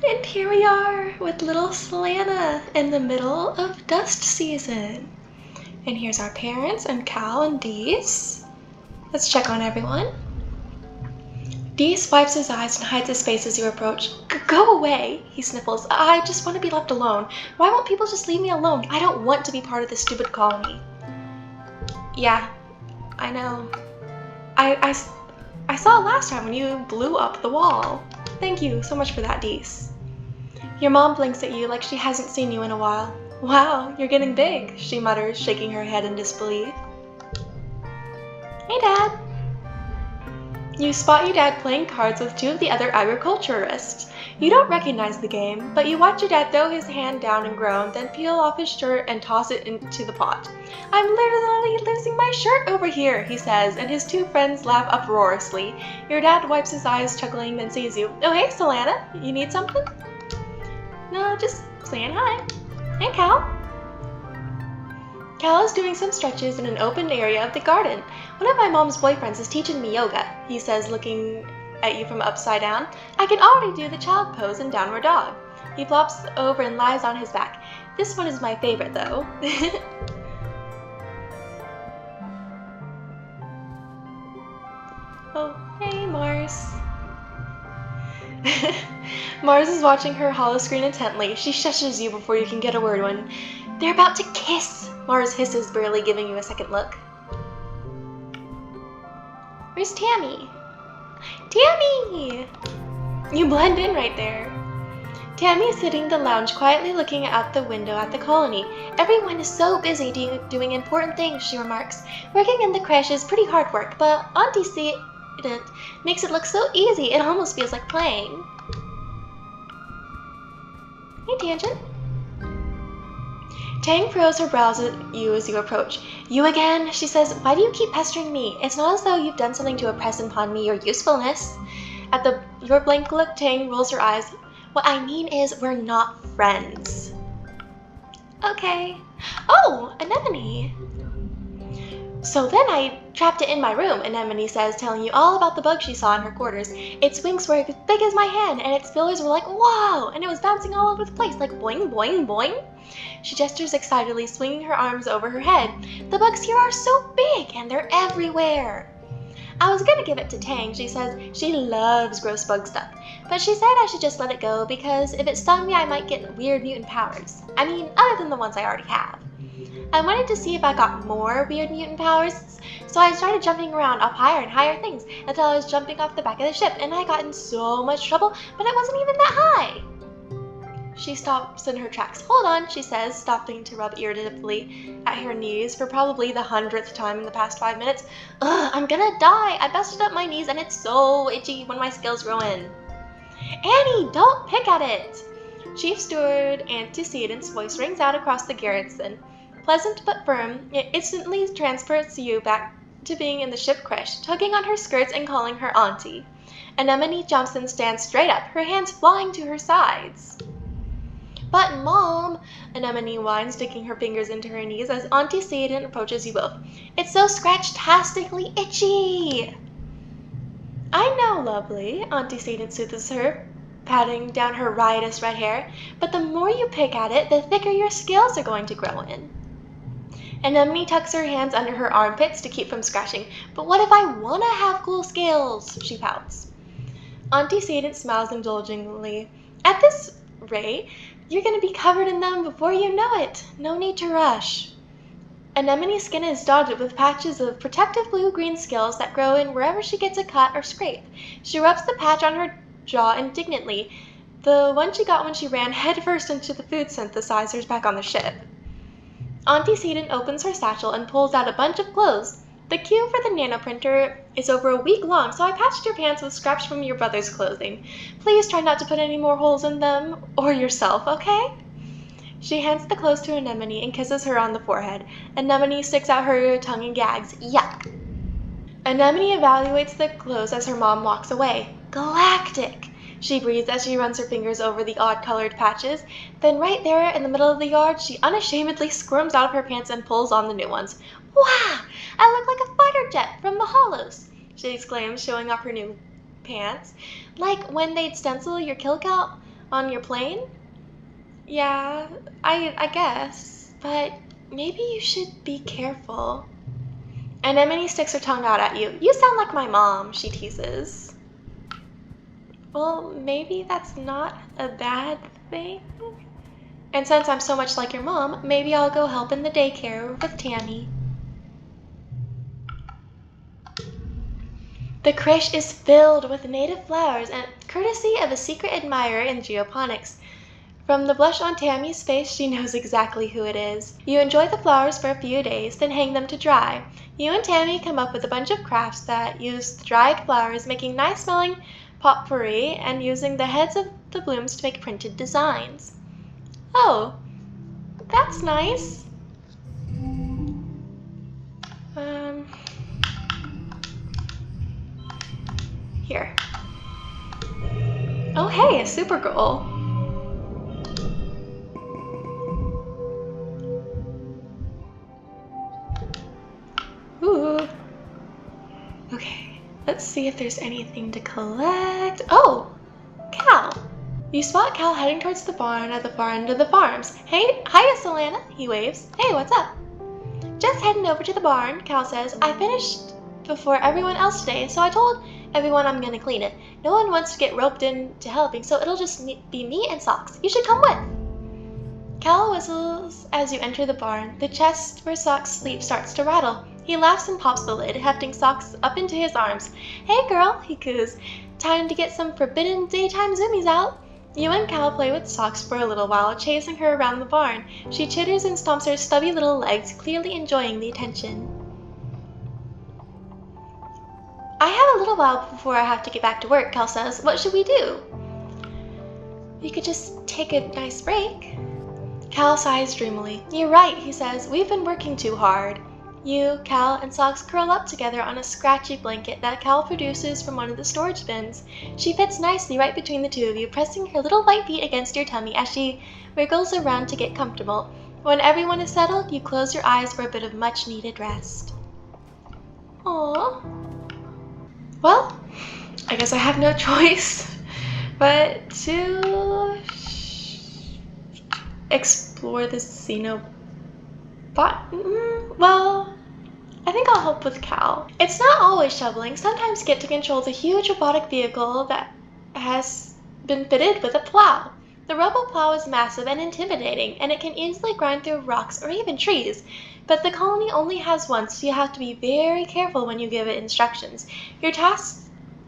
And here we are with little Solanna in the middle of dust season. And here's our parents and Cal and Dees. Let's check on everyone. Dees wipes his eyes and hides his face as you approach. Go away, he sniffles. I just want to be left alone. Why won't people just leave me alone? I don't want to be part of this stupid colony. Yeah, I know. I saw it last time when you blew up the wall. Thank you so much for that, Dees. Your mom blinks at you like she hasn't seen you in a while. Wow, you're getting big, she mutters, shaking her head in disbelief. Hey, Dad. You spot your dad playing cards with two of the other agriculturists. You don't recognize the game, but you watch your dad throw his hand down and groan, then peel off his shirt and toss it into the pot. I'm literally losing my shirt over here, he says, and his two friends laugh uproariously. Your dad wipes his eyes, chuckling, then sees you. Oh, hey, Solanna, you need something? No, just saying hi. Hey, Cal. Cal is doing some stretches in an open area of the garden. One of my mom's boyfriends is teaching me yoga, he says, looking at you from upside down. I can already do the child pose and downward dog. He flops over and lies on his back. This one is my favorite, though. Oh, hey, Mars. Mars is watching her holoscreen intently. She shushes you before you can get a word in. They're about to kiss, Mars hisses, barely giving you a second look. Where's Tammy? Tammy! You blend in right there. Tammy is sitting in the lounge, quietly looking out the window at the colony. Everyone is so busy doing important things, she remarks. Working in the creche is pretty hard work, but Auntie it makes it look so easy, it almost feels like playing. Hey, Tangent. Tang furrows her brows at you as you approach. You again? She says, why do you keep pestering me? It's not as though you've done something to impress upon me your usefulness. At your blank look, Tang rolls her eyes. What I mean is, we're not friends. Okay. Oh, Anemone. So then I trapped it in my room, Anemone says, telling you all about the bug she saw in her quarters. Its wings were as big as my hand, and its feelers were like, whoa! And it was bouncing all over the place, like boing, boing, boing. She gestures excitedly, swinging her arms over her head. The bugs here are so big, and they're everywhere. I was gonna give it to Tang, she says. She loves gross bug stuff. But she said I should just let it go, because if it stung me, I might get weird mutant powers. I mean, other than the ones I already have. I wanted to see if I got more weird mutant powers, so I started jumping around up higher and higher things until I was jumping off the back of the ship, and I got in so much trouble, but it wasn't even that high. She stops in her tracks. Hold on, she says, stopping to rub irritably at her knees for probably the 100th time in the past 5 minutes. Ugh, I'm gonna die. I busted up my knees and it's so itchy when my scales grow in. Annie, don't pick at it. Chief Steward Antecedent's voice rings out across the garrison. Pleasant but firm, it instantly transports you back to being in the ship creche, tugging on her skirts and calling her auntie. Anemone jumps and stands straight up, her hands flying to her sides. But Mom, Anemone whines, sticking her fingers into her knees as Antecedent approaches you both. It's so scratch-tastically itchy. I know, lovely, Antecedent soothes her, patting down her riotous red hair, but the more you pick at it, the thicker your scales are going to grow in. Anemone tucks her hands under her armpits to keep from scratching. But what if I want to have cool scales? She pouts. Antecedent smiles indulgently. At this rate, you're going to be covered in them before you know it. No need to rush. Anemone's skin is dotted with patches of protective blue-green scales that grow in wherever she gets a cut or scrape. She rubs the patch on her jaw indignantly, the one she got when she ran headfirst into the food synthesizers back on the ship. Antecedent opens her satchel and pulls out a bunch of clothes. The queue for the nanoprinter is over a week long, so I patched your pants with scraps from your brother's clothing. Please try not to put any more holes in them, or yourself, okay? She hands the clothes to Anemone and kisses her on the forehead. Anemone sticks out her tongue and gags. Yuck! Anemone evaluates the clothes as her mom walks away. Galactic! She breathes as she runs her fingers over the odd-colored patches. Then right there in the middle of the yard, she unashamedly squirms out of her pants and pulls on the new ones. Wow! I look like a fighter jet from the Hollows, she exclaims, showing off her new pants. Like when they'd stencil your kill count On your plane? Yeah, I guess. But maybe you should be careful. Anemone sticks her tongue out at you. You sound like my mom, she teases. Well, maybe that's not a bad thing. And since I'm so much like your mom, maybe I'll go help in the daycare with Tammy. The creche is filled with native flowers, and courtesy of a secret admirer in geoponics. From the blush on Tammy's face, she knows exactly who it is. You enjoy the flowers for a few days, then hang them to dry. You and Tammy come up with a bunch of crafts that use dried flowers, making nice-smelling potpourri and using the heads of the blooms to make printed designs. Oh, that's nice. Here. Oh, hey, a Supergirl. Ooh. Okay, let's see if there's anything to collect. Oh, Cal. You spot Cal heading towards the barn at the far end of the farms. Hey, hiya, Solanna, he waves. Hey, what's up? Just heading over to the barn, Cal says. I finished before everyone else today, so I told everyone I'm gonna clean it. No one wants to get roped into helping, so it'll just be me and Socks. You should come with. Cal whistles as you enter the barn. The chest where Socks sleeps starts to rattle. He laughs and pops the lid, hefting Socks up into his arms. Hey girl, he coos. Time to get some forbidden daytime zoomies out. You and Cal play with Socks for a little while, chasing her around the barn. She chitters and stomps her stubby little legs, clearly enjoying the attention. I have a little while before I have to get back to work, Cal says. What should we do? We could just take a nice break. Cal sighs dreamily. You're right, he says. We've been working too hard. You, Cal, and Socks curl up together on a scratchy blanket that Cal produces from one of the storage bins. She fits nicely right between the two of you, pressing her little white feet against your tummy as she wriggles around to get comfortable. When everyone is settled, you close your eyes for a bit of much-needed rest. Aww. Well, I guess I have no choice but to explore the Xenobot. Well, I think I'll help with Cal. It's not always shoveling. Sometimes get to control the huge robotic vehicle that has been fitted with a plow. The robo plow is massive and intimidating, and it can easily grind through rocks or even trees. But the colony only has one, so you have to be very careful when you give it instructions. Your task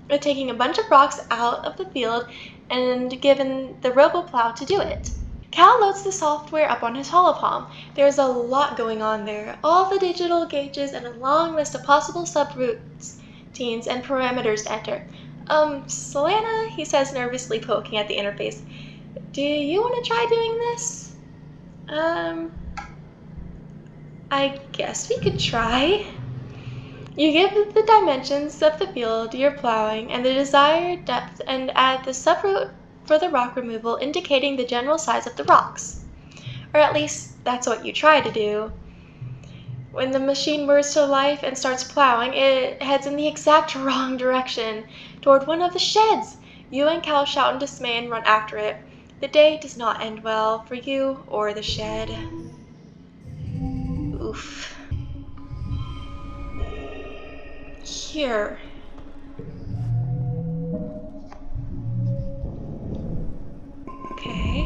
is taking a bunch of rocks out of the field and giving the robo plow to do it. Cal loads the software up on his holopalm. There's a lot going on there. All the digital gauges and a long list of possible subroutines and parameters to enter. Solanna, he says nervously, poking at the interface. Do you want to try doing this? I guess we could try. You give the dimensions of the field you're plowing and the desired depth and add the subroute for the rock removal, indicating the general size of the rocks. Or at least that's what you try to do. When the machine whirs to life and starts plowing, it heads in the exact wrong direction, toward one of the sheds. You and Cal shout in dismay and run after it. The day does not end well for you or the shed. Oof. Here. Okay.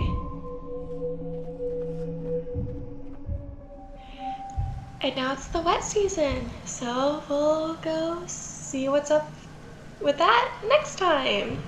And now it's the wet season, so we'll go see what's up with that next time.